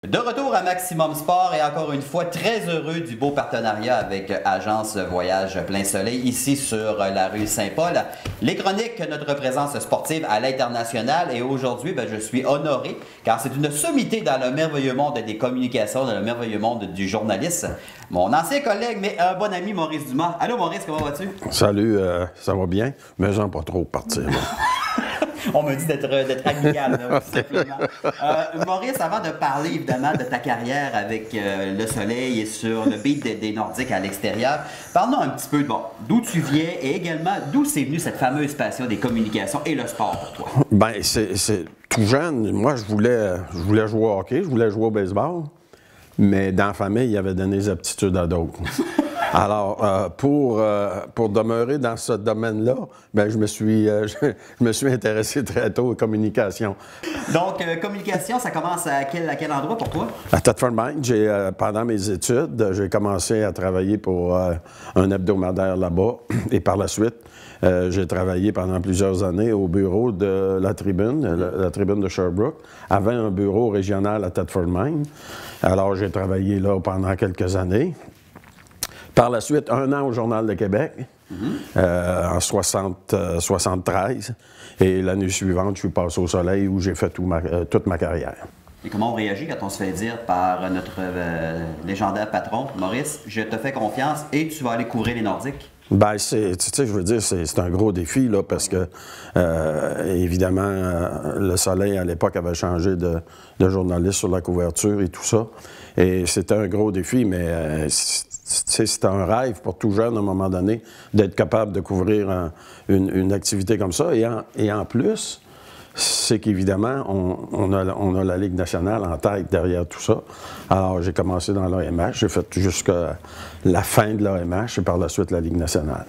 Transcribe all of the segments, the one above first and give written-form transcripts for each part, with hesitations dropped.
De retour à Maximum Sport et encore une fois très heureux du beau partenariat avec Agence Voyage Plein Soleil ici sur la rue Saint-Paul. Les chroniques, notre présence sportive à l'international et aujourd'hui je suis honoré car c'est une sommité dans le merveilleux monde des communications, dans le merveilleux monde du journalisme. Mon ancien collègue mais un bon ami Maurice Dumas. Allô Maurice, comment vas-tu? Salut, ça va bien, mais j'en pas trop partir. On me dit d'être amical, là, tout simplement. Maurice, avant de parler évidemment de ta carrière avec le soleil et sur le beat des Nordiques à l'extérieur, parle-nous un petit peu d'où tu viens et également d'où c'est venu cette fameuse passion des communications et le sport pour toi. Bien, c'est tout jeune. Moi, je voulais jouer au hockey, je voulais jouer au baseball, mais dans la famille, il y avait donné des aptitudes à d'autres. Alors, pour demeurer dans ce domaine-là, je me suis intéressé très tôt aux communications. Donc, communication, ça commence à quel endroit pour toi? À Thetford Mines, pendant mes études, j'ai commencé à travailler pour un hebdomadaire là-bas. Et par la suite, j'ai travaillé pendant plusieurs années au bureau de la Tribune de Sherbrooke, avait un bureau régional à Thetford Mines. Alors, j'ai travaillé là pendant quelques années. Par la suite, 1 an au Journal de Québec, en 73. Et l'année suivante, je suis passé au Soleil où j'ai fait toute ma carrière. Et comment on réagit quand on se fait dire par notre légendaire patron, Maurice, je te fais confiance et tu vas aller couvrir les Nordiques? Bien, tu sais, je veux dire, c'est un gros défi, là, parce que, évidemment, le Soleil, à l'époque, avait changé de journaliste sur la couverture et tout ça. Et c'était un gros défi, mais c'est un rêve pour tout jeune, à un moment donné, d'être capable de couvrir une activité comme ça. Et en plus, c'est qu'évidemment, on a la Ligue nationale en tête derrière tout ça. Alors, j'ai commencé dans l'AMH, j'ai fait jusqu'à la fin de l'AMH et par la suite la Ligue nationale.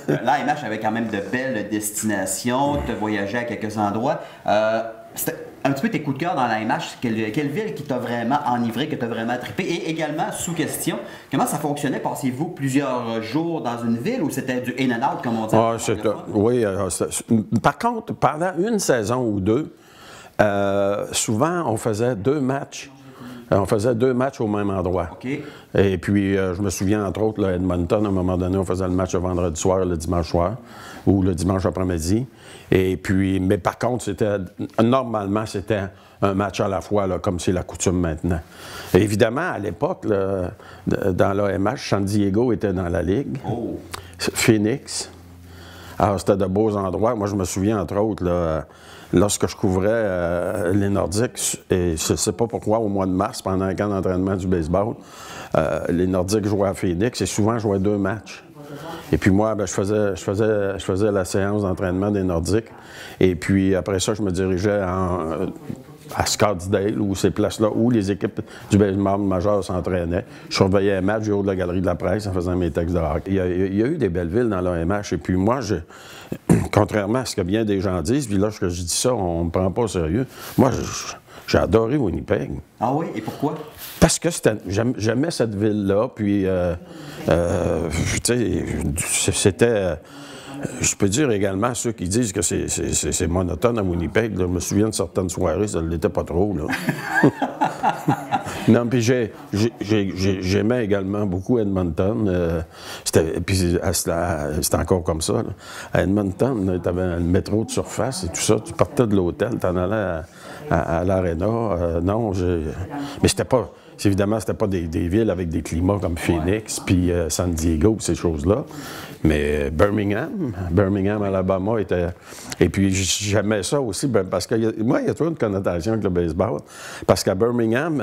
L'AMH avait quand même de belles destinations, tu as voyagé à quelques endroits. C'était un petit peu tes coups de cœur dans l'AMH, quelle ville qui t'a vraiment enivré, que tu as vraiment trippé? Et également, sous question, comment ça fonctionnait? Passiez-vous plusieurs jours dans une ville ou c'était du in and out, comme on dit? Oui, par contre, pendant une saison ou deux, souvent, on faisait 2 matchs. On faisait 2 matchs au même endroit. Okay. Et puis, je me souviens, entre autres, là, Edmonton, à un moment donné, on faisait le match le vendredi soir, le dimanche soir, ou le dimanche après-midi. Et puis, mais par contre, normalement, c'était un match à la fois, là, comme c'est la coutume maintenant. Et évidemment, à l'époque, dans l'AMH, San Diego était dans la Ligue. Oh. Phoenix. Alors, c'était de beaux endroits. Moi, je me souviens, entre autres, là, lorsque je couvrais les Nordiques, et je ne sais pas pourquoi, au mois de mars, pendant un camp d'entraînement du baseball, les Nordiques jouaient à Phoenix et souvent jouaient 2 matchs. Et puis moi, je faisais la séance d'entraînement des Nordiques. Et puis après ça, je me dirigeais à Scottsdale, ou ces places-là, où les équipes du baseball majeur s'entraînaient. Je surveillais un match du haut de la galerie de la presse en faisant mes textes de hockey. Il y a eu des belles villes dans l'AMH. Et puis moi, contrairement à ce que bien des gens disent, puis lorsque je dis ça, on ne me prend pas au sérieux. Moi, j'ai adoré Winnipeg. Ah oui? Et pourquoi? Parce que j'aimais cette ville-là, puis c'était... Je peux dire également à ceux qui disent que c'est monotone à Winnipeg, là, je me souviens de certaines soirées, ça ne l'était pas trop, là. Non, puis j'aimais également beaucoup Edmonton. C'était encore comme ça, là. À Edmonton, tu avais le métro de surface et tout ça. Tu partais de l'hôtel, tu en allais à l'aréna. Mais c'était pas... Évidemment, c'était pas des villes avec des climats comme Phoenix, puis San Diego, ces choses-là. Mais Birmingham, Alabama était... Et puis, j'aimais ça aussi, parce que moi, il y a toujours une connotation avec le baseball. Parce qu'à Birmingham,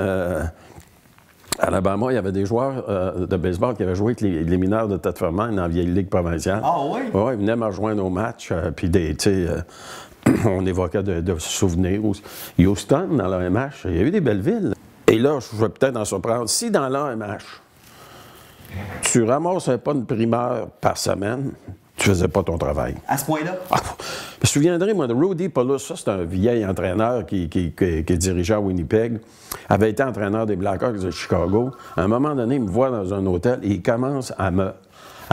Alabama, il y avait des joueurs de baseball qui avaient joué avec les mineurs de Thetford Mines dans la vieille ligue provinciale. Ah oui? Oui, ils venaient me rejoindre au match, puis on évoquait de souvenirs. Houston, dans l'AMH, il y a eu des belles villes. Et là, je vais peut-être en surprendre. Si dans l'AMH, tu ramassais pas une primeur par semaine, tu faisais pas ton travail. À ce point-là? Je me souviendrai, moi, de Rudy Paulus. Ça, c'est un vieil entraîneur qui dirigeait à Winnipeg. Avait été entraîneur des Blackhawks de Chicago. À un moment donné, il me voit dans un hôtel et il commence à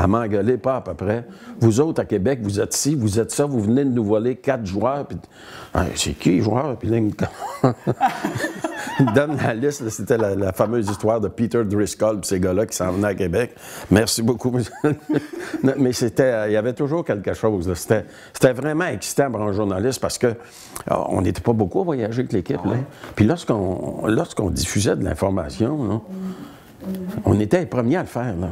m'engueuler, pas à peu près. Vous autres, à Québec, vous êtes ci, vous êtes ça, vous venez de nous voler 4 joueurs. Puis, c'est qui les joueurs? Puis là, il donne la liste. C'était la fameuse histoire de Peter Driscoll, ces gars-là qui s'en venaient à Québec. Merci beaucoup. Mais il y avait toujours quelque chose. C'était vraiment excitant pour un journaliste parce que on n'était pas beaucoup à voyager avec l'équipe. Ouais. Puis lorsqu'on diffusait de l'information, on était les premiers à le faire. Là.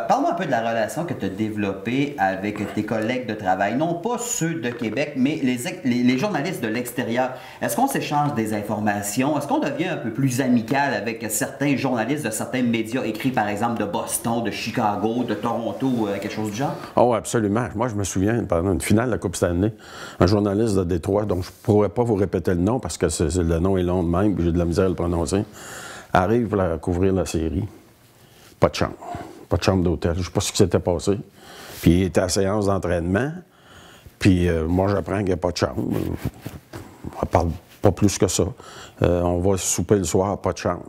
Parle-moi un peu de la relation que tu as développée avec tes collègues de travail, non pas ceux de Québec, mais les journalistes de l'extérieur. Est-ce qu'on s'échange des informations? Est-ce qu'on devient un peu plus amical avec certains journalistes de certains médias écrits, par exemple, de Boston, de Chicago, de Toronto, quelque chose du genre? Oh, absolument. Moi, je me souviens, pendant une finale de la Coupe Stanley, un journaliste de Détroit, dont je ne pourrais pas vous répéter le nom parce que le nom est long de même, puis j'ai de la misère à le prononcer, arrive pour couvrir la série. Pas de chambre. Pas de chambre d'hôtel. Je ne sais pas ce qui s'était passé. Puis il était à séance d'entraînement. Puis moi, j'apprends qu'il n'y a pas de chambre. On parle pas plus que ça. On va souper le soir, pas de chambre.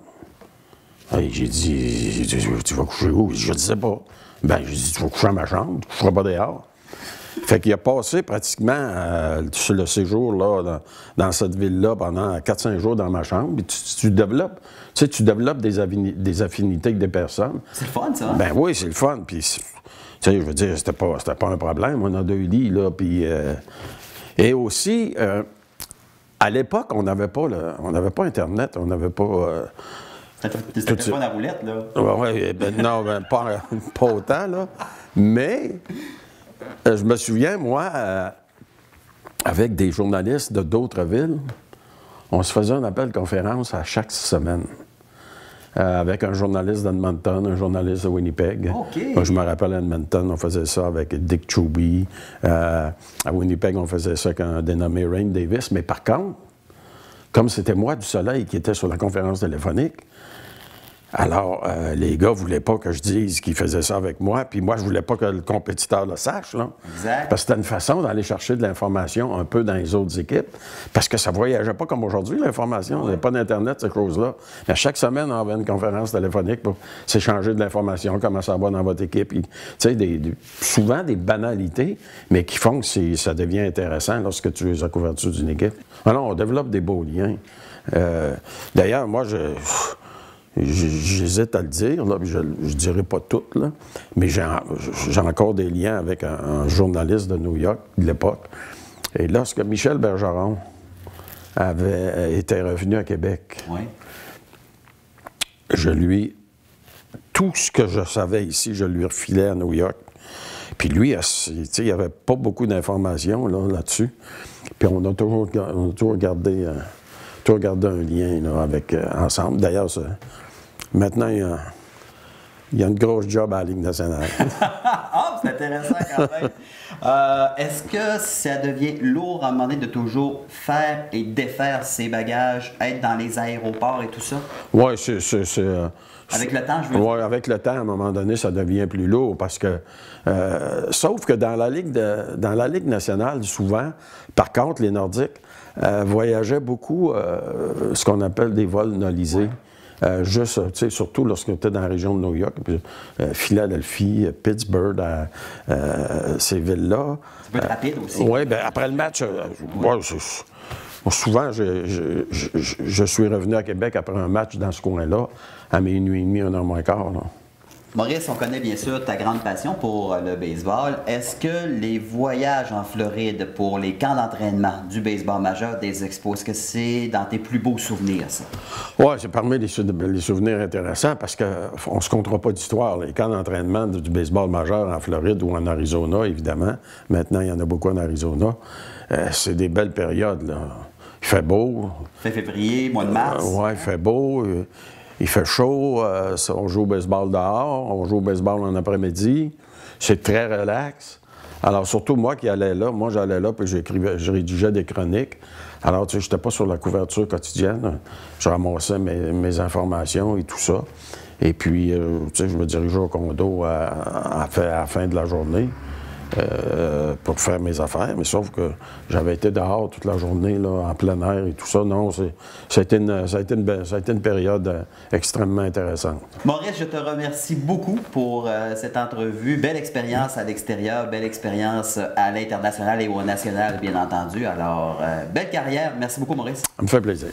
J'ai dit, tu vas coucher où? Je ne sais pas. Ben, j'ai dit, tu vas coucher à ma chambre, tu ne coucheras pas dehors. Fait qu'il a passé pratiquement sur le séjour là, dans cette ville-là pendant 4-5 jours dans ma chambre. Puis tu développes des affinités avec des personnes. C'est le fun, ça? Hein? Ben oui, c'est le fun. Puis, tu sais, je veux dire, c'était pas un problème. On a 2 lits, là. Puis, et aussi, à l'époque, on n'avait pas Internet, on n'avait pas... C'était pas la roulette, là? Oui, non, pas autant, là. Mais... je me souviens, moi, avec des journalistes de d'autres villes, on se faisait un appel de conférence à chaque semaine. Avec un journaliste d'Edmonton, un journaliste de Winnipeg. Okay. Je me rappelle à Edmonton, on faisait ça avec Dick Truby. À Winnipeg, on faisait ça avec un dénommé Rain Davis. Mais par contre, comme c'était moi du Soleil qui était sur la conférence téléphonique, alors, les gars ne voulaient pas que je dise qu'ils faisaient ça avec moi, puis moi, je ne voulais pas que le compétiteur le sache, là. Exact. Parce que c'était une façon d'aller chercher de l'information un peu dans les autres équipes, parce que ça ne voyageait pas comme aujourd'hui, l'information. Il n'y avait pas d'Internet, ces choses-là. Mais chaque semaine, on avait une conférence téléphonique pour s'échanger de l'information, comment ça va dans votre équipe. Tu sais, souvent des banalités, mais qui font que ça devient intéressant lorsque tu es à la couverture d'une équipe. Alors, on développe des beaux liens. D'ailleurs, moi, j'hésite à le dire, là, je ne dirai pas tout, là, mais j'ai encore des liens avec un journaliste de New York de l'époque. Et lorsque Michel Bergeron était revenu à Québec, oui. tout ce que je savais ici, je lui refilais à New York. Puis lui, il n'y avait pas beaucoup d'informations là-dessus. Puis on a toujours gardé un lien là, ensemble. D'ailleurs, maintenant, il y a une grosse job à la Ligue nationale. Ah, c'est intéressant quand même. Est-ce que ça devient lourd à un moment donné de toujours faire et défaire ses bagages, être dans les aéroports et tout ça? Oui, avec le temps, je veux dire. Oui, avec le temps, à un moment donné, ça devient plus lourd parce que... sauf que dans la Ligue nationale, souvent, par contre, les Nordiques voyageaient beaucoup ce qu'on appelle des vols nolisés. Juste, tu sais, surtout lorsqu'on était dans la région de New York, Philadelphie, Pittsburgh, ces villes-là. Ça peut être rapide aussi. Oui, bien après le match, souvent, je suis revenu à Québec après un match dans ce coin-là, à minuit et demi, 1h moins quart. Là. Maurice, on connaît bien sûr ta grande passion pour le baseball. Est-ce que les voyages en Floride pour les camps d'entraînement du baseball majeur des Expos, est-ce que c'est dans tes plus beaux souvenirs, ça? Oui, c'est parmi les souvenirs intéressants parce qu'on ne se comptera pas d'histoire. Les camps d'entraînement du baseball majeur en Floride ou en Arizona, évidemment. Maintenant, il y en a beaucoup en Arizona. C'est des belles périodes, là. Il fait beau. Fin février, mois de mars. Oui, il fait beau. Il fait chaud, on joue au baseball dehors, on joue au baseball en après-midi. C'est très relax. Alors, surtout moi qui allais là, j'allais là puis je rédigeais des chroniques. Alors, tu sais, je n'étais pas sur la couverture quotidienne. Je ramassais mes informations et tout ça. Et puis, tu sais, je me dirigeais au condo à la fin de la journée. Pour faire mes affaires, mais sauf que j'avais été dehors toute la journée, là, en plein air et tout ça. Non, ça a été une période extrêmement intéressante. Maurice, je te remercie beaucoup pour cette entrevue. Belle expérience à l'extérieur, belle expérience à l'international et au national, bien entendu. Alors, belle carrière. Merci beaucoup, Maurice. Ça me fait plaisir.